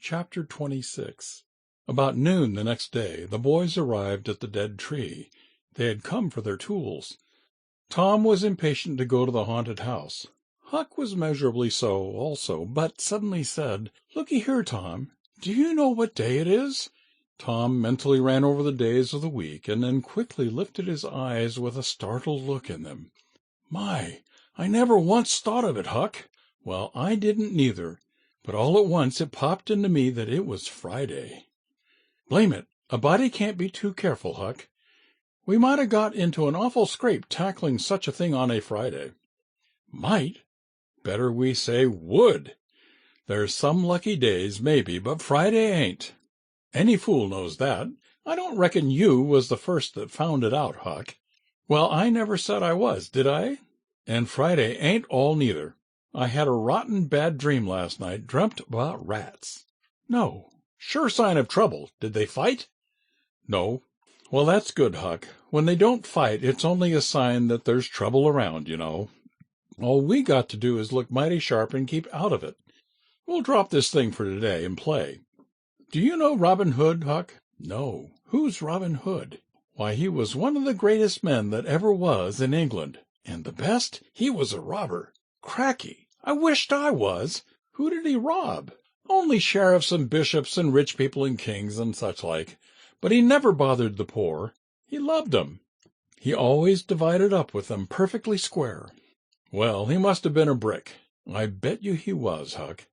Chapter 26. About noon the next day, the boys arrived at the dead tree. They had come for their tools. Tom was impatient to go to the haunted house. Huck was measurably so also, but suddenly said, "Looky here, Tom, do you know what day it is?" Tom mentally ran over the days of the week, and then quickly lifted his eyes with a startled look in them. "My, I never once thought of it, Huck." "Well, I didn't neither. But all at once it popped into me that it was Friday. Blame it, a body can't be too careful, Huck. We might have got into an awful scrape tackling such a thing on a Friday." "Might? Better we say would. There's some lucky days, maybe, but Friday ain't. Any fool knows that. I don't reckon you was the first that found it out, Huck." "Well, I never said I was, did I? And Friday ain't all neither. I had a rotten bad dream last night, dreamt about rats." "No. Sure sign of trouble. Did they fight?" "No." "Well, that's good, Huck. When they don't fight, it's only a sign that there's trouble around, you know. All we got to do is look mighty sharp and keep out of it. We'll drop this thing for today and play. Do you know Robin Hood, Huck?" "No. Who's Robin Hood?" "Why, he was one of the greatest men that ever was in England. And the best, he was a robber. Cracky. I wished I was. Who did he rob?" "Only sheriffs and bishops and rich people and kings and such like. But he never bothered the poor. He loved 'em. He always divided up with them perfectly square." "Well, he must have been a brick. I bet you he was, Huck.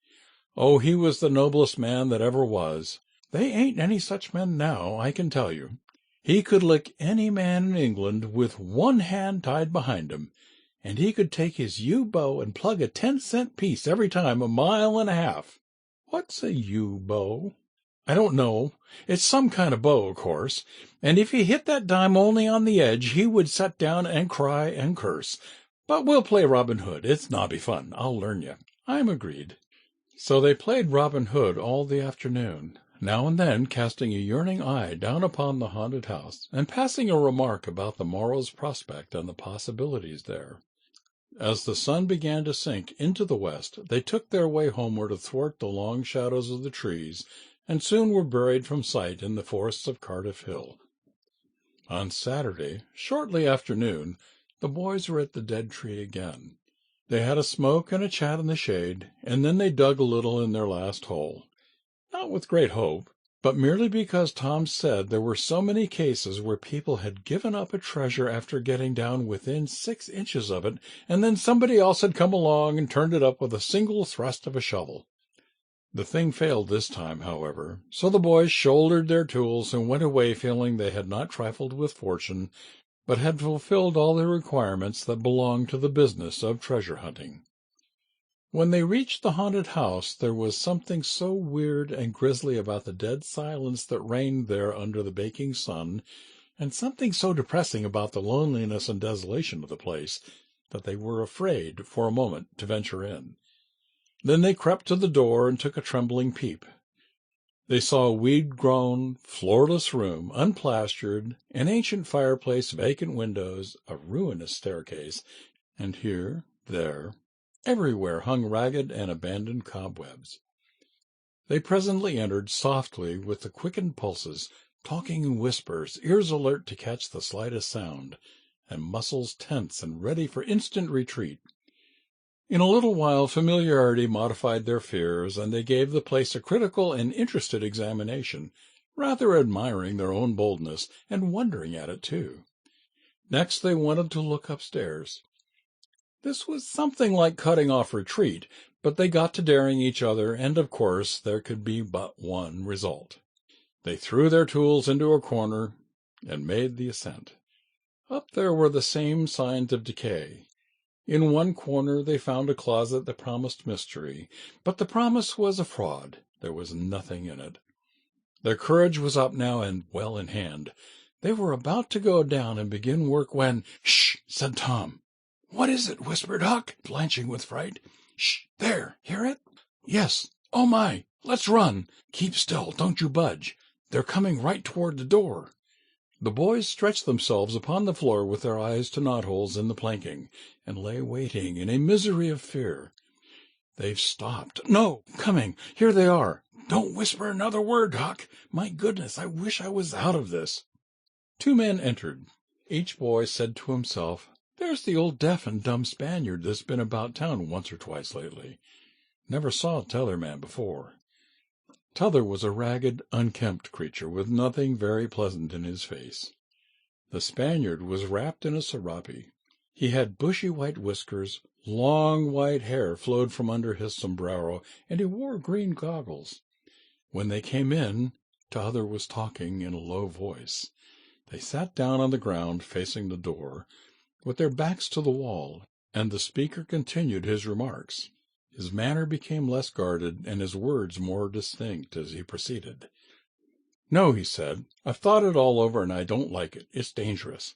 Oh, he was the noblest man that ever was. They ain't any such men now, I can tell you. He could lick any man in England with one hand tied behind him, and he could take his yew bow and plug a 10-cent piece every time 1.5 miles. "What's a yew bow?" "I don't know. It's some kind of bow, of course. And if he hit that dime only on the edge, he would set down and cry and curse. But we'll play Robin Hood. It's nobby fun. I'll learn you." "I'm agreed." So they played Robin Hood all the afternoon, now and then casting a yearning eye down upon the haunted house, and passing a remark about the morrow's prospect and the possibilities there. As the sun began to sink into the west, they took their way homeward athwart the long shadows of the trees, and soon were buried from sight in the forests of Cardiff Hill. On Saturday, shortly after noon, the boys were at the dead tree again. They had a smoke and a chat in the shade, and then they dug a little in their last hole. Not with great hope, but merely because Tom said there were so many cases where people had given up a treasure after getting down within 6 inches of it, and then somebody else had come along and turned it up with a single thrust of a shovel. The thing failed this time, however, so the boys shouldered their tools and went away feeling they had not trifled with fortune, but had fulfilled all the requirements that belonged to the business of treasure hunting. When they reached the haunted house, there was something so weird and grisly about the dead silence that reigned there under the baking sun, and something so depressing about the loneliness and desolation of the place, that they were afraid, for a moment, to venture in. Then they crept to the door and took a trembling peep. They saw a weed-grown, floorless room, unplastered, an ancient fireplace, vacant windows, a ruinous staircase, and here, there, everywhere hung ragged and abandoned cobwebs. They presently entered softly with the quickened pulses, talking in whispers, ears alert to catch the slightest sound, and muscles tense and ready for instant retreat. In a little while familiarity modified their fears, and they gave the place a critical and interested examination, rather admiring their own boldness, and wondering at it too. Next they wanted to look upstairs. This was something like cutting off retreat, but they got to daring each other, and of course there could be but one result. They threw their tools into a corner and made the ascent. Up there were the same signs of decay. In one corner they found a closet that promised mystery, but the promise was a fraud. There was nothing in it. Their courage was up now and well in hand. They were about to go down and begin work when— "Shh!" said Tom. "What is it?" whispered Huck, blanching with fright. "Shh! There! Hear it?" "Yes. Oh, my! Let's run! Keep still. Don't you budge. They're coming right toward the door." The boys stretched themselves upon the floor with their eyes to knotholes in the planking, and lay waiting in a misery of fear. "They've stopped. No, coming. Here they are. Don't whisper another word, Huck. My goodness, I wish I was out of this. 2 men entered. Each boy said to himself, "There's the old deaf and dumb Spaniard that's been about town once or twice lately. Never saw T'other man before." T'other was a ragged, unkempt creature with nothing very pleasant in his face. The Spaniard was wrapped in a serape. He had bushy white whiskers, long white hair flowed from under his sombrero, and he wore green goggles. When they came in, T'other was talking in a low voice. They sat down on the ground facing the door, with their backs to the wall, and the speaker continued his remarks. His manner became less guarded, and his words more distinct as he proceeded. "No," he said, "I've thought it all over, and I don't like it. It's dangerous."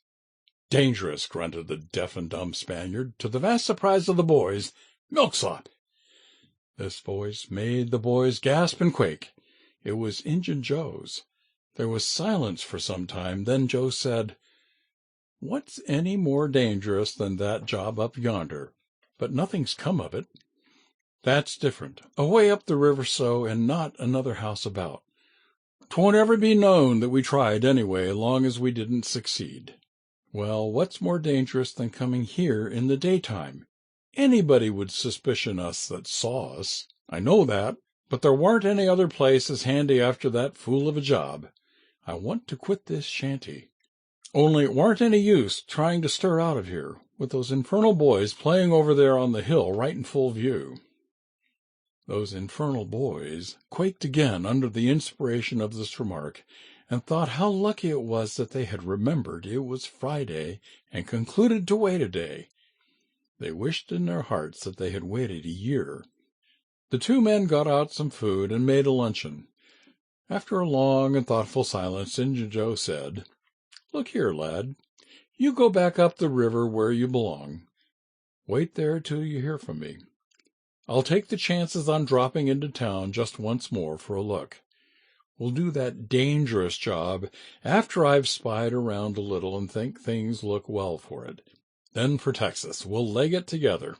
"Dangerous," grunted the deaf and dumb Spaniard, to the vast surprise of the boys. "Milksop!" This voice made the boys gasp and quake. It was Injun Joe's. There was silence for some time. Then Joe said, "What's any more dangerous than that job up yonder? But nothing's come of it." "That's different. Away up the river so, and not another house about. 'Twon't ever be known that we tried anyway, long as we didn't succeed." "Well, what's more dangerous than coming here in the daytime? Anybody would suspicion us that saw us." "I know that, but there weren't any other place as handy after that fool of a job. I want to quit this shanty. Only it weren't any use trying to stir out of here, with those infernal boys playing over there on the hill right in full view." Those infernal boys quaked again under the inspiration of this remark, and thought how lucky it was that they had remembered it was Friday and concluded to wait a day. They wished in their hearts that they had waited a year. The 2 men got out some food and made a luncheon. After a long and thoughtful silence, Injun Joe said, "Look here, lad, you go back up the river where you belong. Wait there till you hear from me. I'll take the chances on dropping into town just once more for a look. We'll do that dangerous job after I've spied around a little and think things look well for it. Then for Texas. We'll leg it together."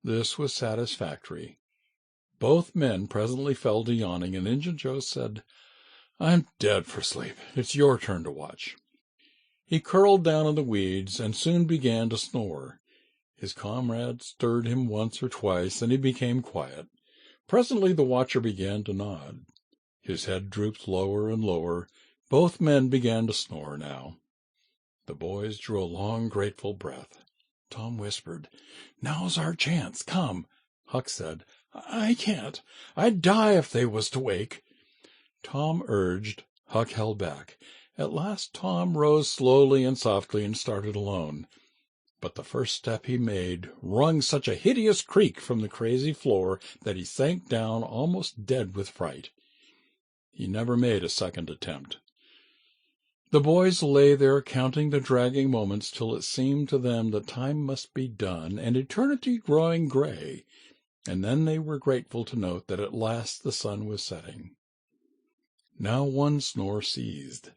This was satisfactory. Both men presently fell to yawning, and Injun Joe said, "I'm dead for sleep. It's your turn to watch." He curled down in the weeds and soon began to snore. His comrade stirred him once or twice, and he became quiet. Presently the watcher began to nod. His head drooped lower and lower. Both men began to snore now. The boys drew a long, grateful breath. Tom whispered, "Now's our chance. Come." Huck said, "I can't. I'd die if they was to wake." Tom urged. Huck held back. At last Tom rose slowly and softly and started alone. But the first step he made wrung such a hideous creak from the crazy floor that he sank down almost dead with fright. He never made a second attempt. The boys lay there counting the dragging moments till it seemed to them that time must be done and eternity growing gray, and then they were grateful to note that at last the sun was setting. Now one snore ceased.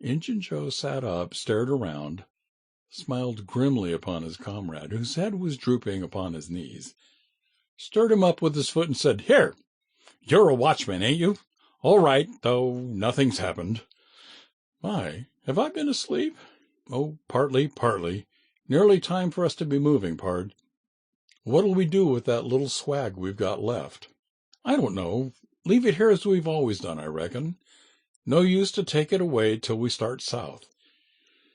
Injun Joe sat up, stared around, smiled grimly upon his comrade, whose head was drooping upon his knees, stirred him up with his foot, and said, "Here, you're a watchman, ain't you? All right, though nothing's happened." "My, have I been asleep?" "Oh, partly. Nearly time for us to be moving, pard. What'll we do with that little swag we've got left?" "I don't know. Leave it here as we've always done, I reckon. No use to take it away till we start south.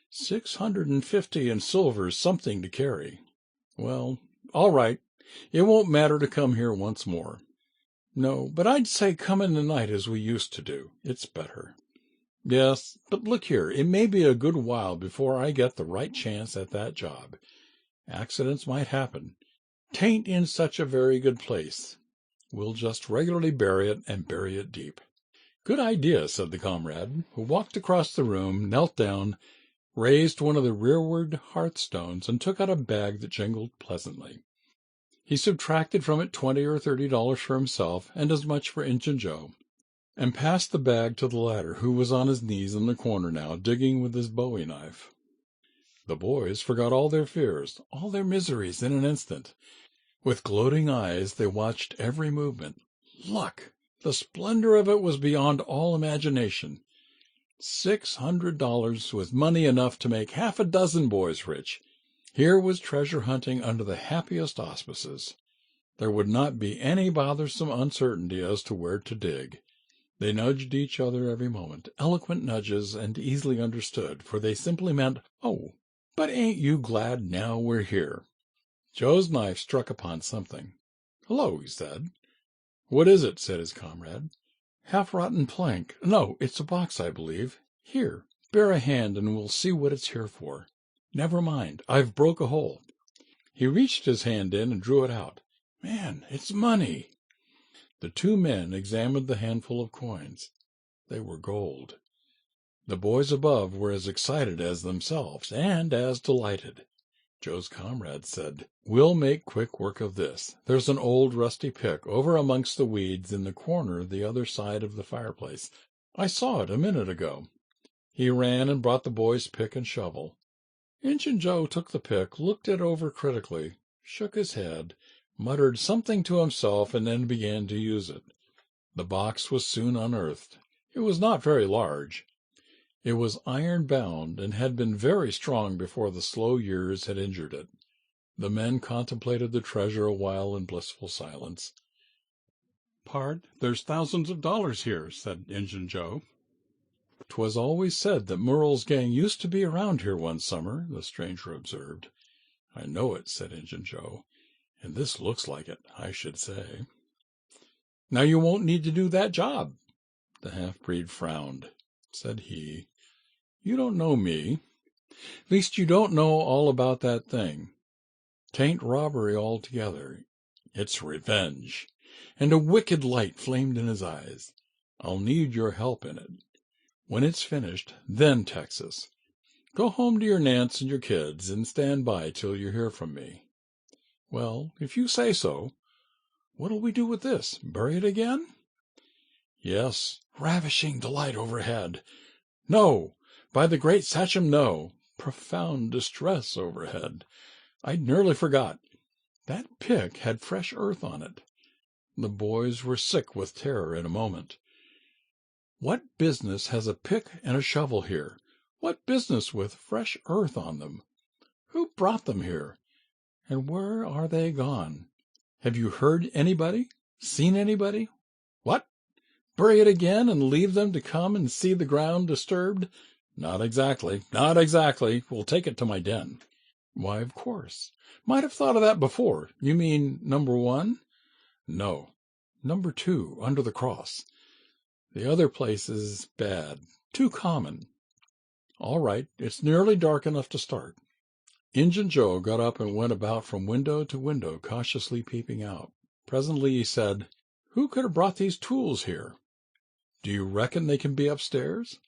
650 in silver's something to carry. Well, all right. It won't matter to come here once more. No, but I'd say come in the night as we used to do. It's better." "Yes, but look here, it may be a good while before I get the right chance at that job. Accidents might happen. 'Tain't in such a very good place. We'll just regularly bury it, and bury it deep." "Good idea," said the comrade, who walked across the room, knelt down, raised one of the rearward hearthstones, and took out a bag that jingled pleasantly. He subtracted from it $20 or $30 for himself, and as much for Injun Joe, and passed the bag to the latter, who was on his knees in the corner now, digging with his bowie knife. The boys forgot all their fears, all their miseries in an instant. With gloating eyes they watched every movement. Luck! The splendor of it was beyond all imagination. $600 with money enough to make half a dozen boys rich. Here was treasure hunting under the happiest auspices. There would not be any bothersome uncertainty as to where to dig. They nudged each other every moment, eloquent nudges and easily understood, for they simply meant, "Oh, but ain't you glad now we're here?" Joe's knife struck upon something. "Hello," he said. "What is it?" said his comrade. "Half-rotten plank. No, it's a box, I believe. Here, bear a hand and we'll see what it's here for." "Never mind, I've broke a hole." He reached his hand in and drew it out. "Man, it's money." The two men examined the handful of coins. They were gold. The boys above were as excited as themselves, and as delighted. Joe's comrade said, "We'll make quick work of this. There's an old rusty pick over amongst the weeds in the corner the other side of the fireplace. I saw it a minute ago." He ran and brought the boys' pick and shovel. Injun Joe took the pick, looked it over critically, shook his head, muttered something to himself, and then began to use it. The box was soon unearthed. It was not very large. It was iron-bound and had been very strong before the slow years had injured it. The men contemplated the treasure a while in blissful silence. "Pard, there's thousands of dollars here," said Injun Joe. "'Twas always said that Murrell's gang used to be around here one summer," the stranger observed. "I know it," said Injun Joe. "And this looks like it, I should say." "Now you won't need to do that job." The half-breed frowned. Said he, "You don't know me. Least you don't know all about that thing. 'Tain't robbery altogether. It's revenge." And a wicked light flamed in his eyes. "I'll need your help in it. When it's finished, then Texas. Go home to your Nance and your kids, and stand by till you hear from me." "Well, if you say so. What'll we do with this? Bury it again?" "Yes, ravishing delight overhead. No, by the great Sachem, no. Profound distress overhead. I'd nearly forgot. That pick had fresh earth on it." The boys were sick with terror in a moment. "What business has a pick and a shovel here? What business with fresh earth on them? Who brought them here? And where are they gone? Have you heard anybody? Seen anybody? What? Bury it again and leave them to come and see the ground disturbed? Not exactly, not exactly. We'll take it to my den." "Why, of course. Might have thought of that before. You mean number 1? "No, number 2, under the cross. The other place is bad, too common." "All right, it's nearly dark enough to start." Injun Joe got up and went about from window to window, cautiously peeping out. Presently he said, "Who could have brought these tools here? Do you reckon they can be upstairs?"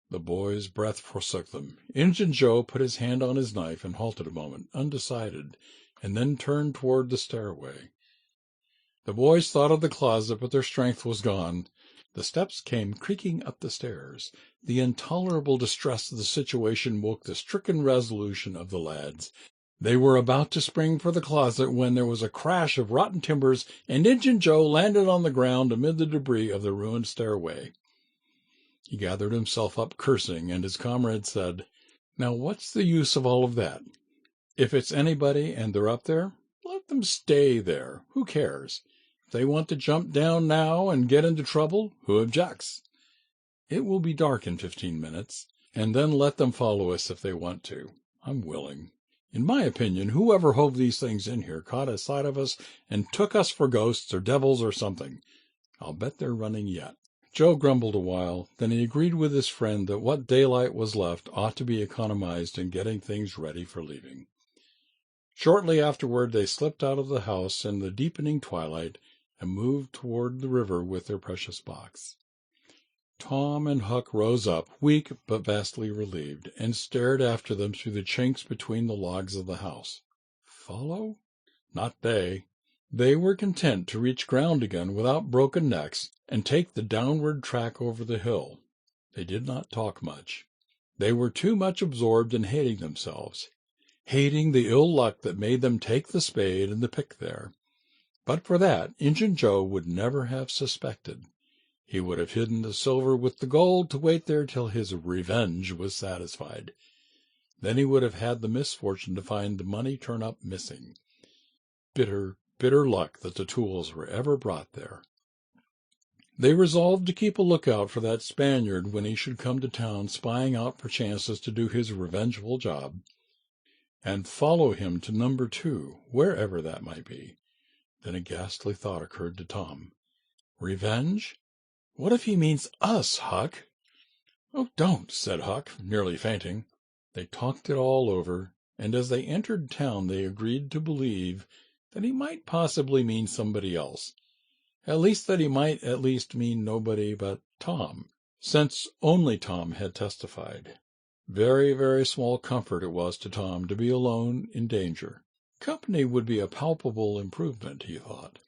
The boys' breath forsook them. Injun Joe put his hand on his knife and halted a moment, undecided, and then turned toward the stairway. The boys thought of the closet, but their strength was gone. The steps came creaking up the stairs. The intolerable distress of the situation woke the stricken resolution of the lads. They were about to spring for the closet when there was a crash of rotten timbers, and Injun Joe landed on the ground amid the debris of the ruined stairway. He gathered himself up, cursing, and his comrade said, "Now what's the use of all of that? If it's anybody and they're up there, let them stay there. Who cares? If they want to jump down now and get into trouble, who objects? It will be dark in 15 minutes, and then let them follow us if they want to. I'm willing. In my opinion, whoever hove these things in here caught a sight of us and took us for ghosts or devils or something. I'll bet they're running yet." Joe grumbled a while, then he agreed with his friend that what daylight was left ought to be economized in getting things ready for leaving. Shortly afterward they slipped out of the house in the deepening twilight and moved toward the river with their precious box. Tom and Huck rose up, weak but vastly relieved, and stared after them through the chinks between the logs of the house. Follow? Not they. They were content to reach ground again without broken necks and take the downward track over the hill. They did not talk much. They were too much absorbed in hating themselves, hating the ill luck that made them take the spade and the pick there. But for that, Injun Joe would never have suspected. He would have hidden the silver with the gold to wait there till his revenge was satisfied. Then he would have had the misfortune to find the money turn up missing. Bitter, bitter luck that the tools were ever brought there. They resolved to keep a lookout for that Spaniard when he should come to town, spying out for chances to do his revengeful job, and follow him to number 2, wherever that might be. Then a ghastly thought occurred to Tom. Revenge? What if he means us, Huck? Oh, don't, said Huck, nearly fainting. They talked it all over, and as they entered town they agreed to believe that he might possibly mean somebody else. At least that he might at least mean nobody but Tom, since only Tom had testified. Very, very small comfort it was to Tom to be alone in danger. Company would be a palpable improvement, he thought.